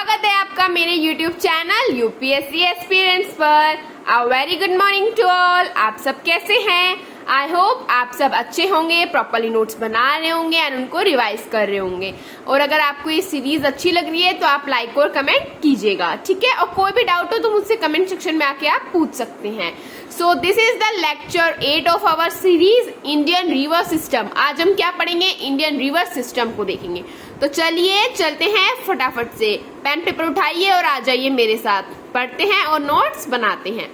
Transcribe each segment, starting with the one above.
स्वागत है आपका मेरे YouTube चैनल यूपीएससी एस्पिरेंट्स पर। A very good morning to all. आप सब कैसे हैं? आई होप आप सब अच्छे होंगे, प्रॉपरली नोट्स बना रहे होंगे एंड उनको रिवाइज कर रहे होंगे। और अगर आपको ये सीरीज अच्छी लग रही है तो आप लाइक और कमेंट कीजिएगा, ठीक है। और कोई भी डाउट हो तो मुझसे कमेंट सेक्शन में आके आप पूछ सकते हैं। So this is the lecture 8 of our series Indian river system. आज हम क्या पढ़ेंगे? इंडियन रिवर सिस्टम को देखेंगे। तो चलिए चलते हैं फटाफट से। पेन पेपर उठाइए और आ जाइए मेरे साथ, पढ़ते हैं और नोट्स बनाते हैं।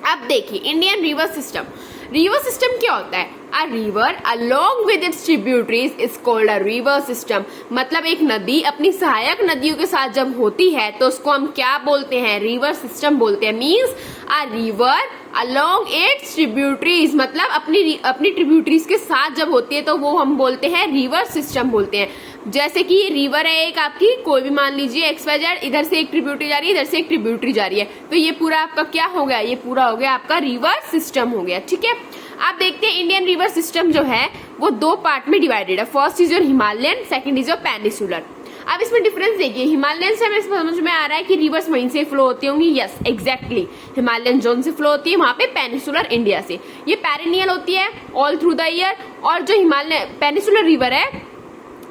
अब देखिए Indian river system. River system क्या होता है? A river along with its tributaries is called a river system. मतलब एक नदी अपनी सहायक नदियों के साथ जब होती है तो उसको हम क्या बोलते हैं? रिवर सिस्टम बोलते हैं। Means a river along it's tributaries, मतलब अपनी ट्रिब्यूटरीज के साथ जब होती है तो वो हम बोलते हैं रिवर सिस्टम बोलते हैं। जैसे कि ये रिवर है एक आपकी, कोई भी मान लीजिए XYZ, इधर से एक ट्रिब्यूटरी जा रही है, इधर से एक ट्रिब्यूटरी जा रही है, तो ये पूरा आपका क्या हो गया? ये पूरा हो गया आपका रिवर सिस्टम हो गया, ठीक है। आप देखते हैं इंडियन रिवर सिस्टम जो है वो दो पार्ट में डिवाइडेड है। First is your Himalayan, second is your peninsular. अब इसमें डिफरेंस देखिए। हिमालयन से हमें समझ में आ रहा है कि रिवर्स वहीं से फ्लो होती होंगी। यस एग्जैक्टली, हिमालयन जोन से फ्लो होती है, वहां पे पेनिसुलर इंडिया से। ये पेरिनियल होती है ऑल थ्रू द ईयर। और जो हिमालयन पेनिसुलर रिवर है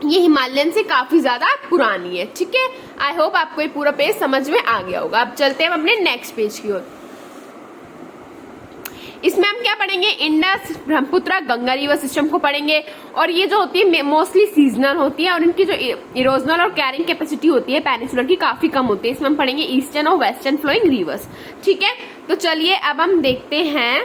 ये हिमालयन से काफी ज्यादा पुरानी है, ठीक है। आई होप आपको ये पूरा पेज समझ में आ गया होगा। अब चलते हैं अपने नेक्स्ट पेज की ओर। इसमें हम क्या पढ़ेंगे? Indus, Brahmaputra, Ganga river system को पढ़ेंगे। और ये जो होती है मोस्टली सीजनल होती है और इनकी जो इरोजनल और कैरिंग कैपेसिटी होती है पेनिसुलर की काफी कम होती है। इसमें हम पढ़ेंगे ईस्टर्न और वेस्टर्न फ्लोइंग रिवर्स, ठीक है। तो चलिए अब हम देखते हैं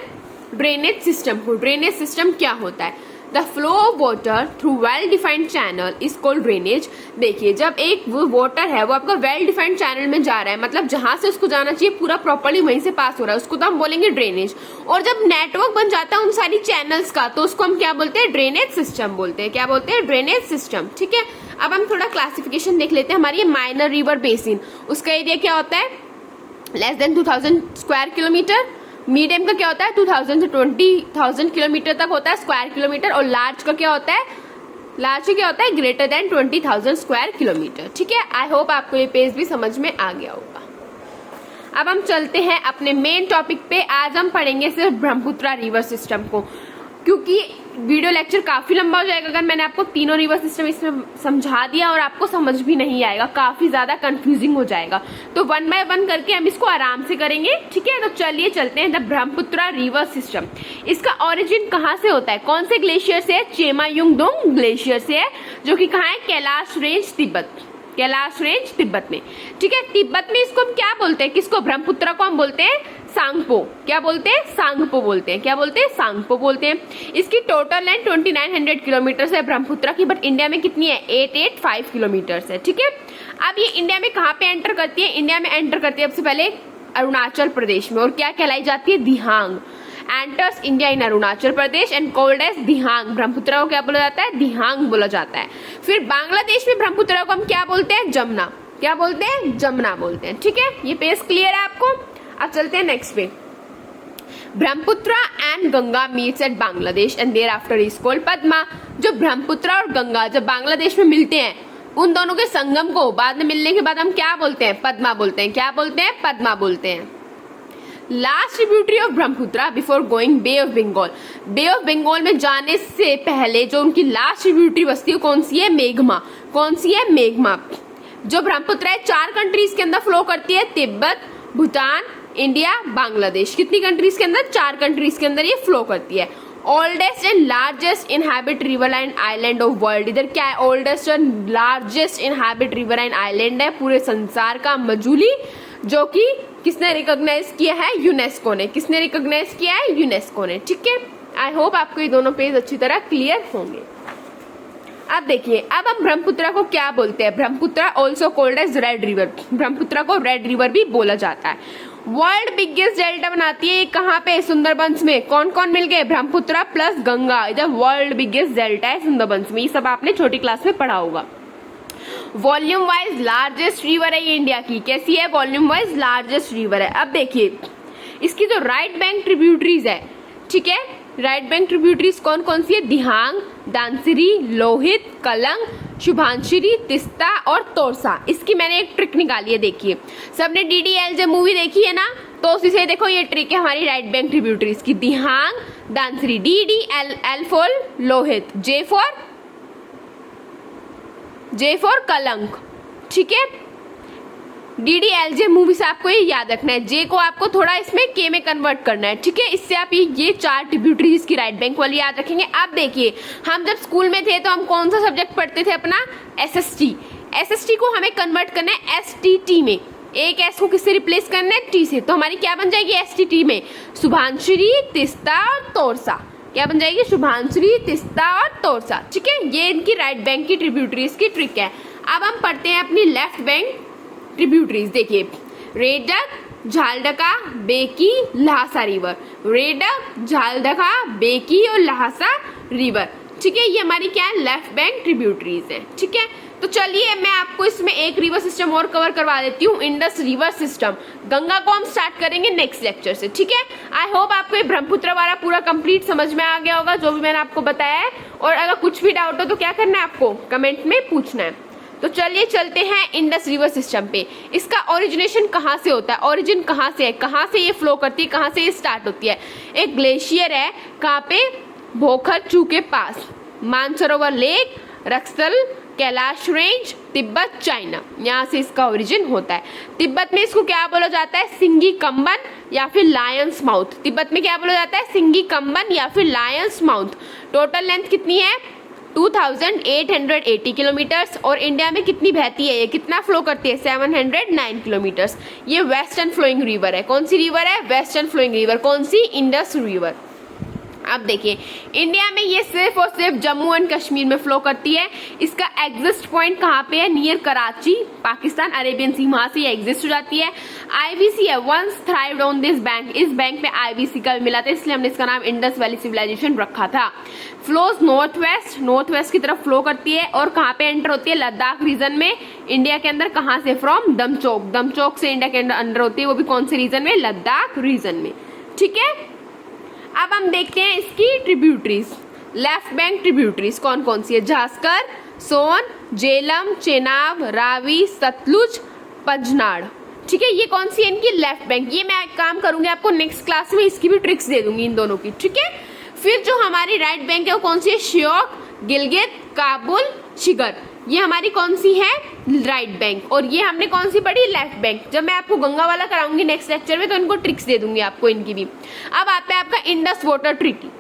ड्रेनेज सिस्टम को। ड्रेनेज सिस्टम क्या होता है? The flow of water through well defined channel is called drainage. देखिए जब एक वो वाटर है वो आपका वेल डिफाइंड चैनल में जा रहा है, मतलब जहां से उसको जाना चाहिए पूरा प्रॉपर्ली वहीं से पास हो रहा है, उसको तो हम बोलेंगे ड्रेनेज। और जब नेटवर्क बन जाता है उन सारी चैनल्स का तो उसको हम क्या बोलते हैं? ड्रेनेज सिस्टम बोलते हैं। क्या बोलते हैं? ड्रेनेज सिस्टम, ठीक है। अब हम थोड़ा क्लासिफिकेशन देख लेते हैं। हमारी माइनर रिवर बेसिन, उसका एरिया क्या होता है? Less than 2000 square kilometre. Medium का क्या होता है? 2000 से 20,000 किलोमीटर तक होता है स्क्वायर किलोमीटर। और लार्ज का क्या होता है? लार्ज का क्या होता है? ग्रेटर देन 20,000 स्क्वायर किलोमीटर, ठीक है। आई होप आपको ये पेज भी समझ में आ गया होगा। अब हम चलते हैं अपने मेन टॉपिक पे। आज हम पढ़ेंगे सिर्फ ब्रह्मपुत्र रिवर सिस्टम को, क्योंकि वीडियो लेक्चर काफी लंबा हो जाएगा अगर मैंने आपको तीनों रिवर सिस्टम इसमें समझा दिया और आपको समझ भी नहीं आएगा, काफी ज्यादा कंफ्यूजिंग हो जाएगा। तो वन बाय वन करके हम इसको आराम से करेंगे, ठीक है। तो चलिए चलते हैं द ब्रह्मपुत्र रिवर सिस्टम। इसका ओरिजिन कहाँ से होता है? कौन से ग्लेशियर से है? चेमायुंगडोंग ग्लेशियर से है, जो कि कहाँ है? कैलाश रेंज तिब्बत, कैलाश रेंज तिब्बत में, ठीक है। तिब्बत में इसको हम क्या बोलते हैं? किसको? ब्रह्मपुत्र को हम बोलते हैं सांगपो। क्या बोलते हैं? सांगपो बोलते हैं। क्या बोलते हैं? सांगपो बोलते हैं। इसकी टोटल लेंथ 2900 किलोमीटर है ब्रह्मपुत्र की, बट इंडिया में कितनी है? 885 किलोमीटर है, ठीक है। अब ये इंडिया में कहाँ पे एंटर करती है? इंडिया में एंटर करती है सबसे पहले अरुणाचल प्रदेश में। और क्या कहलाई जाती है? Dihang. Enters India in Arunachal Pradesh and called as Dihang. Brahmaputra को क्या बोला जाता है? दिहांग बोला जाता है। फिर बांग्लादेश में ब्रह्मपुत्र को हम क्या बोलते हैं? जमुना। क्या बोलते हैं? जमुना बोलते हैं, ठीक है। ये पेज क्लियर है आपको? अब चलते हैं नेक्स्ट पे। Brahmaputra and Ganga meets at Bangladesh and there after is called Padma. जो ब्रह्मपुत्र और गंगा जब बांग्लादेश में मिलते हैं, उन दोनों के संगम को बाद में मिलने के बाद हम क्या बोलते हैं? पद्मा बोलते हैं। क्या बोलते हैं? पद्मा बोलते हैं। Last tributary of Brahmaputra before going Bay of Bengal. Bay of Bengal में जाने से पहले जो उनकी लास्ट ट्रिब्यूटरी बसती है कौन सी है? मेघमा। कौन सी है? मेघमा। जो ब्रह्मपुत्र है 4 कंट्रीज के अंदर फ्लो करती है, तिब्बत, भूटान, इंडिया, बांग्लादेश। कितनी कंट्रीज के अंदर? 4 कंट्रीज के अंदर ये फ्लो करती है। Oldest and largest inhabit riverline island of world. इधर क्या है? Oldest and largest inhabit riverline island है पूरे संसार का, मजूली, जो कि किसने रिकॉग्नाइज किया है? यूनेस्को ने। किसने रिकॉग्नाइज किया है? यूनेस्को ने, ठीक है। आई होप आपको ये दोनों पेज अच्छी तरह क्लियर होंगे। अब देखिए, अब हम ब्रह्मपुत्र को क्या बोलते हैं? Brahmaputra also called as red river. Brahmaputra को रेड रिवर भी बोला जाता है। वर्ल्ड बिगेस्ट डेल्टा बनाती है कहाँ पे? सुंदरबंस में। कौन कौन मिल गए? ब्रह्मपुत्र प्लस गंगा। इधर वर्ल्ड बिगेस्ट डेल्टा है सुंदरबंस में। ये सब आपने छोटी क्लास में पढ़ा होगा। वॉल्यूम वाइज लार्जेस्ट रिवर है ये इंडिया की। कैसी है? वॉल्यूम वाइज लार्जेस्ट रिवर है। अब देखिए इसकी जो राइट बैंक ट्रिब्यूटरीज है, ठीक है, राइट बैंक ट्रिब्यूटरीज कौन कौन सी है? दिहांग, दांसरी, लोहित, कलंग, शुभांशुरी, तिस्ता और तोरसा। इसकी मैंने एक ट्रिक निकाली है, देखिए सबने DDLJ मूवी देखी है ना, तो उसी से देखो ये ट्रिक है हमारी राइट बैंक ट्रिब्यूटरीज की। दिहांग, दांसरी, L for Lohit, J for कलंक, ठीक है। DDLJ मूवी से आपको ये याद रखना है, J को आपको थोड़ा इसमें K में कन्वर्ट करना है, ठीक है। इससे आप ये 4 ट्रिब्यूटरीज की राइट बैंक वाली याद रखेंगे। आप देखिए हम जब स्कूल में थे तो हम कौन सा सब्जेक्ट पढ़ते थे अपना? SST को हमें कन्वर्ट करना है STT में। एक S को किससे रिप्लेस करना है? T से। तो हमारी क्या बन जाएगी STT में? शुभांशुरी, तिस्ता और तोरसा। क्या बन जाएगी? शुभांशुरी, तिस्ता और तोरसा, ठीक है। ये इनकी राइट बैंक की ट्रिब्यूटरीज की ट्रिक है। अब हम पढ़ते हैं अपनी लेफ्ट बैंक ट्रिब्यूटरीज। देखिए रेडक, झालडका, बेकी, लहासा रिवर। रेडक, झालडका, बेकी और लहासा रिवर, ठीक है। ये हमारी क्या है? लेफ्ट बैंक ट्रिब्यूटरीज है, ठीक है। तो चलिए मैं आपको इसमें एक रिवर सिस्टम और कवर करवा देती हूँ, इंडस रिवर सिस्टम। गंगा को हम स्टार्ट करेंगे नेक्स्ट लेक्चर से, ठीक है। आई होप आपको ये ब्रह्मपुत्र वाला पूरा कंप्लीट समझ में आ गया होगा जो भी मैंने आपको बताया है। और अगर कुछ भी डाउट हो तो क्या करना है आपको? कमेंट में पूछना है। तो चलिए चलते हैं इंडस रिवर सिस्टम पे। इसका ओरिजिनेशन कहाँ से होता है? ओरिजिन कहाँ से है? कहाँ से ये फ्लो करती है? कहाँ से ये स्टार्ट होती है? एक ग्लेशियर है, कहाँ पे? भोखरचू के पास, मानसरोवर लेक, रक्सल, कैलाश रेंज, तिब्बत, चाइना, यहाँ से इसका ओरिजिन होता है। तिब्बत में इसको क्या बोला जाता है? सिंगी कंबन या फिर लायंस माउथ। तिब्बत में क्या बोला जाता है? सिंगी कंबन या फिर लायंस माउथ। टोटल लेंथ कितनी है? 2880 किलोमीटर्स। और इंडिया में कितनी बहती है? ये कितना फ्लो करती है? 709 किलोमीटर्स। ये वेस्टर्न फ्लोइंग रिवर है। कौन सी रिवर है? Western flowing river. कौन सी? Indus river. अब देखिए इंडिया में ये सिर्फ और सिर्फ जम्मू एंड कश्मीर में फ्लो करती है। इसका एग्जिस्ट पॉइंट कहाँ पे है? नियर कराची, पाकिस्तान, अरेबियन सी, वहां से ये एग्जिस्ट हो जाती है। IVC है, once thrived on this bank. इस बैंक में IVC का मिला था, इसलिए हमने इसका नाम इंडस वैली सिविलाइजेशन रखा था। फ्लोज नॉर्थ वेस्ट की तरफ फ्लो करती है। और कहाँ पे एंटर होती है? लद्दाख रीजन में, इंडिया के अंदर। कहाँ से? फ्रॉम दमचौक से इंडिया के अंदर होती है। वो भी कौन से रीजन में? लद्दाख रीजन में, ठीक है। अब हम देखते हैं इसकी ट्रिब्यूटरीज। लेफ्ट बैंक ट्रिब्यूटरीज कौन कौन सी है? झांसकर, सोन, झेलम, चेनाब, रावी, सतलुज, पंजनाड़, ठीक है। ये कौन सी है? इनकी लेफ्ट बैंक। ये मैं काम करूंगी आपको नेक्स्ट क्लास में, इसकी भी ट्रिक्स दे दूंगी इन दोनों की, ठीक है। फिर जो हमारी राइट बैंक है वो कौन सी है? श्योक, गिलगित, काबुल, शिगर। ये हमारी कौन सी है? Right bank. और ये हमने कौन सी पढ़ी? Left bank. जब मैं आपको गंगा वाला कराऊंगी नेक्स्ट लेक्चर में तो इनको ट्रिक्स दे दूंगी आपको इनकी भी। अब आता है आपका इंडस वाटर ट्रीटी।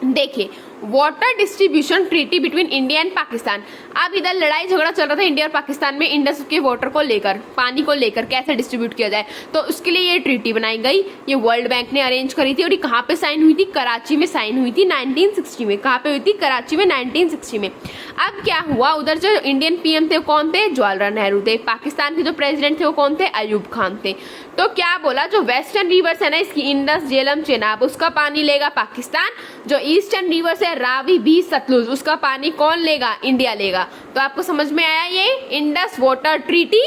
देखिए water distribution treaty between India and Pakistan. अब इधर लड़ाई झगड़ा चल रहा था इंडिया और पाकिस्तान में इंडस के वाटर को लेकर, पानी को लेकर कैसे डिस्ट्रीब्यूट किया जाए। तो उसके लिए ये ट्रीटी बनाई गई। ये वर्ल्ड बैंक ने अरेंज करी थी। और ये कहाँ पे साइन हुई थी? कराची में साइन हुई थी 1960 में। कहाँ पे हुई थी? कराची में 1960 में। अब क्या हुआ? उधर जो इंडियन PM थे वो कौन थे? जवाहरलाल नेहरू थे। पाकिस्तान के जो प्रेसिडेंट थे वो कौन थे? अयूब खान थे। तो क्या बोला? जो वेस्टर्न रिवर्स है ना इसकी, इंडस, झेलम, चेनाब, उसका पानी लेगा पाकिस्तान। जो ईस्टर्न रिवर्स है रावी, बीस, सतलुज, उसका पानी कौन लेगा? इंडिया लेगा। तो आपको समझ में आया ये इंडस वाटर ट्रीटी।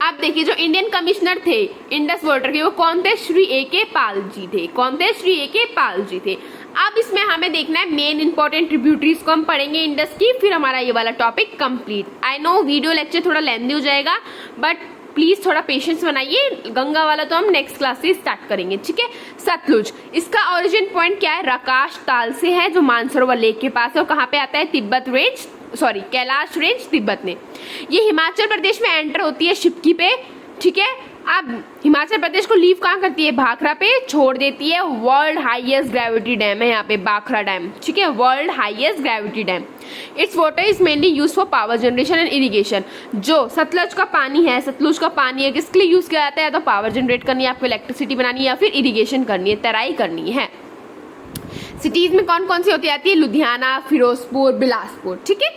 अब देखिए जो इंडियन कमिश्नर थे इंडस वाटर के वो कौन थे? श्री AK पाल जी थे। कौन थे? श्री AK पाल जी थे। अब इसमें हमें देखना है मेन इंपॉर्टेंट ट्रिब्यूटरीज को हम पढ़ेंगे इंडस की, फिर हमारा ये वाला topic complete. I know video lecture थोड़ा लेंथी हो जाएगा बट प्लीज थोड़ा पेशेंस बनाइए। गंगा वाला तो हम नेक्स्ट क्लास से स्टार्ट करेंगे, ठीक है। सतलुज, इसका ओरिजिन पॉइंट क्या है? रकाश ताल से है जो मानसरोवर लेक के पास है। और कहाँ पे आता है? Tibet range, sorry Kailash range, Tibet में। ये हिमाचल प्रदेश में एंटर होती है शिपकी पे, ठीक है। अब हिमाचल प्रदेश को लीव कहाँ करती है? भाखड़ा पे छोड़ देती है। वर्ल्ड हाईएस्ट ग्रेविटी डैम है यहाँ पे भाखड़ा डैम, ठीक है। World highest gravity dam. It's water is mainly use for power generation and irrigation. जो सतलुज का पानी है, सतलुज का पानी है किसके लिए यूज किया जाता है? या तो पावर जनरेट करनी है, आपको इलेक्ट्रिसिटी बनानी है, या फिर इरिगेशन करनी है, तराई करनी है। सिटीज में कौन कौन सी होती आती है? लुधियाना, फिरोजपुर, बिलासपुर, ठीक है।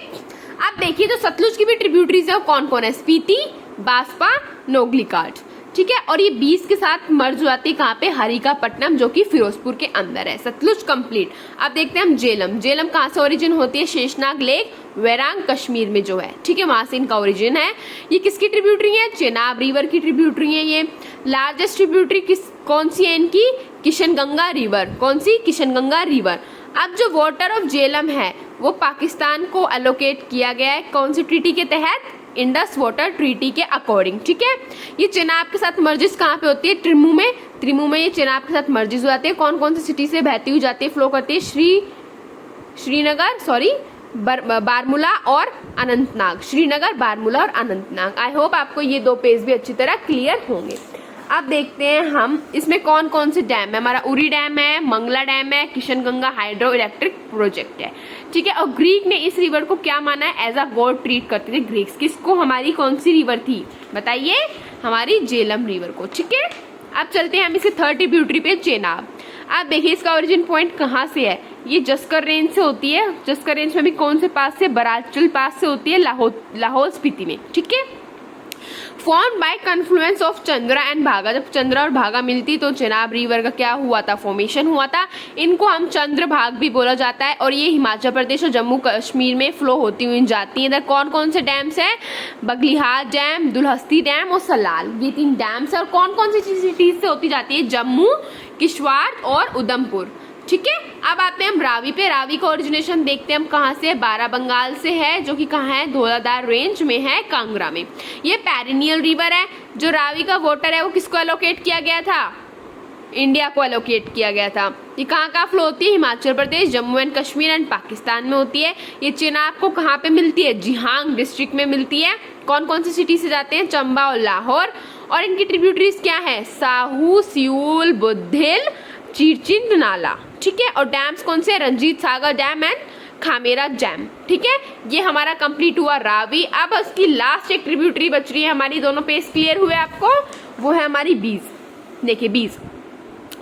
अब देखिए जो सतलुज की भी ट्रिब्यूटरीज है वो कौन कौन है? स्पीति, बासपा, नोगलिकाट, ठीक है। और ये 20 के साथ मर्ज हो जाती है कहाँ पे? हरिकापट्टनम, जो कि फिरोजपुर के अंदर है। सतलुज कंप्लीट। अब देखते हैं हम झेलम। झेलम कहाँ से ओरिजिन होती है? शेषनाग लेक, वेरांग कश्मीर में जो है, ठीक है, वहां से इनका ओरिजिन है। ये किसकी ट्रिब्यूटरी है? चेनाब रिवर की ट्रिब्यूटरी है ये। लार्जेस्ट ट्रिब्यूटरी कौन सी है इनकी? किशनगंगा रिवर। कौन सी? किशनगंगा रिवर। अब जो वाटर ऑफ झेलम है वो पाकिस्तान को एलोकेट किया गया है कौन सी ट्रीटी के तहत? इंडस वाटर ट्रीटी के अकॉर्डिंग, ठीक है। ये चेनाब के साथ मर्जिस कहाँ पे होती है? ट्रिमू में। ट्रिमू में ये चेनाब के साथ मर्जिस हो जाते हैं। कौन कौन सी सिटी से बहती हुई जाती है, फ्लो करती है? श्रीनगर, सॉरी, बारमूला और अनंतनाग। श्रीनगर, बारमूला और अनंतनाग। आई होप आपको ये दो पेज भी अच्छी तरह क्लियर होंगे। अब देखते हैं हम इसमें कौन कौन से डैम है। हमारा उरी डैम है, मंगला डैम है, किशनगंगा हाइड्रो इलेक्ट्रिक प्रोजेक्ट है, ठीक है। और ग्रीक ने इस रिवर को क्या माना है? एज अ गॉड ट्रीट करते थे ग्रीक्स। किसको? हमारी कौन सी रिवर थी बताइए? हमारी झेलम रिवर को, ठीक है। अब चलते हैं हम इसके थर्ड ट्रिब्यूटरी पे, चेनाब। आप देखिए इसका ओरिजिन पॉइंट कहाँ से है? ये जस्कर रेंज से होती है। जस्कर रेंज में भी कौन से पास से? बराचल पास से होती है, लाहौल स्पीति में, ठीक है। Form by confluence of Chandra and भागा। जब चंद्रा और भागा मिलती तो चेनाब रिवर का क्या हुआ था? फॉर्मेशन हुआ था। इनको हम चंद्र भाग भी बोला जाता है और ये हिमाचल प्रदेश और जम्मू कश्मीर में फ्लो होती हुई जाती है। इधर कौन कौन से डैम्स हैं? बगलिहार डैम, दुलहस्ती डैम और सलाल, ये 3 डैम्स है। और कौन कौन सी सिटीज से होती जाती है? जम्मू, किश्तवाड़ और उधमपुर, ठीक है। अब आते हैं हम रावी पे। रावी का ओरिजिनेशन देखते हैं हम कहाँ से? बाराबंगाल से है, जो कि कहाँ है? धौलाधार रेंज में है, कांगड़ा में। ये पेरिनियल रिवर है। जो रावी का वाटर है वो किसको एलोकेट किया गया था? इंडिया को एलोकेट किया गया था। ये कहाँ फ्लो होती है? हिमाचल प्रदेश, जम्मू एंड कश्मीर एंड पाकिस्तान में होती है। ये चेनाब को कहाँ पे मिलती है? जिहांग डिस्ट्रिक्ट में मिलती है। कौन कौन सी सिटी से जाते हैं? चंबा और लाहौर। और इनकी ट्रिब्यूटरीज क्या है? साहू, सियूल, बुद्धिल, चिरचिंद नाला, ठीक है। और डैम्स कौन से? Ranjit Sagar dam and खामेरा dam, ठीक है। ये हमारा कंप्लीट हुआ रावी। अब उसकी लास्ट एक ट्रिब्यूटरी बच रही है हमारी। दोनों पेज क्लियर हुए आपको? वो है हमारी बीज। देखिए बीज,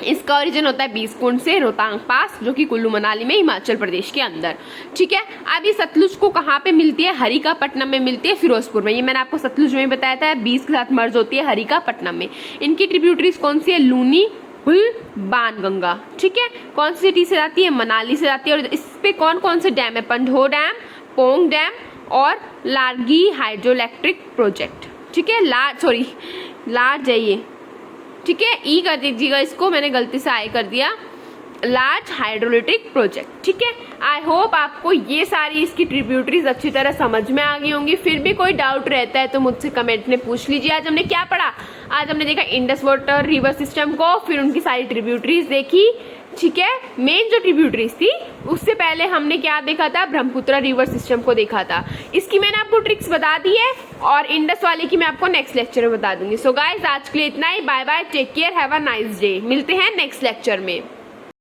इसका ओरिजिन होता है बीसकुंड से, रोहतांग पास, जो कि कुल्लू मनाली में, हिमाचल प्रदेश के अंदर, ठीक है। अब ये सतलुज को कहाँ पे मिलती है? हरिकापट्टनम में मिलती है, फिरोजपुर में। ये मैंने आपको सतलुज में बताया था, बीज के साथ मर्ज होती है हरिकापट्टनम में। इनकी ट्रिब्यूटरीज कौन सी है? लूनी, हुल, बाणगंगा, ठीक है। कौन सी सिटी से जाती है? मनाली से जाती है। और इस पे कौन कौन से डैम है? पंढो डैम, पोंग डैम और लारगी हाइड्रो इलेक्ट्रिक प्रोजेक्ट, ठीक है। लार्ज है ये, ठीक है। ई कर दीजिएगा इसको, मैंने गलती से आई कर दिया। लार्ज हाइड्रोइलेक्ट्रिक प्रोजेक्ट, ठीक है। आई होप आपको ये सारी इसकी ट्रिब्यूटरीज अच्छी तरह समझ में आ गई होंगी। फिर भी कोई डाउट रहता है तो मुझसे कमेंट में पूछ लीजिए। आज हमने क्या पढ़ा? आज हमने देखा इंडस वाटर रिवर सिस्टम को, फिर उनकी सारी ट्रिब्यूटरीज देखी, ठीक है। मेन जो ट्रिब्यूटरीज थी उससे पहले हमने क्या देखा था? ब्रह्मपुत्र रिवर सिस्टम को देखा था। इसकी मैंने आपको ट्रिक्स बता दी है और इंडस वाले की मैं आपको नेक्स्ट लेक्चर में बता दूंगी। सो गाइस आज के लिए इतना ही। Bye bye, take care, have a nice day. मिलते हैं नेक्स्ट लेक्चर में।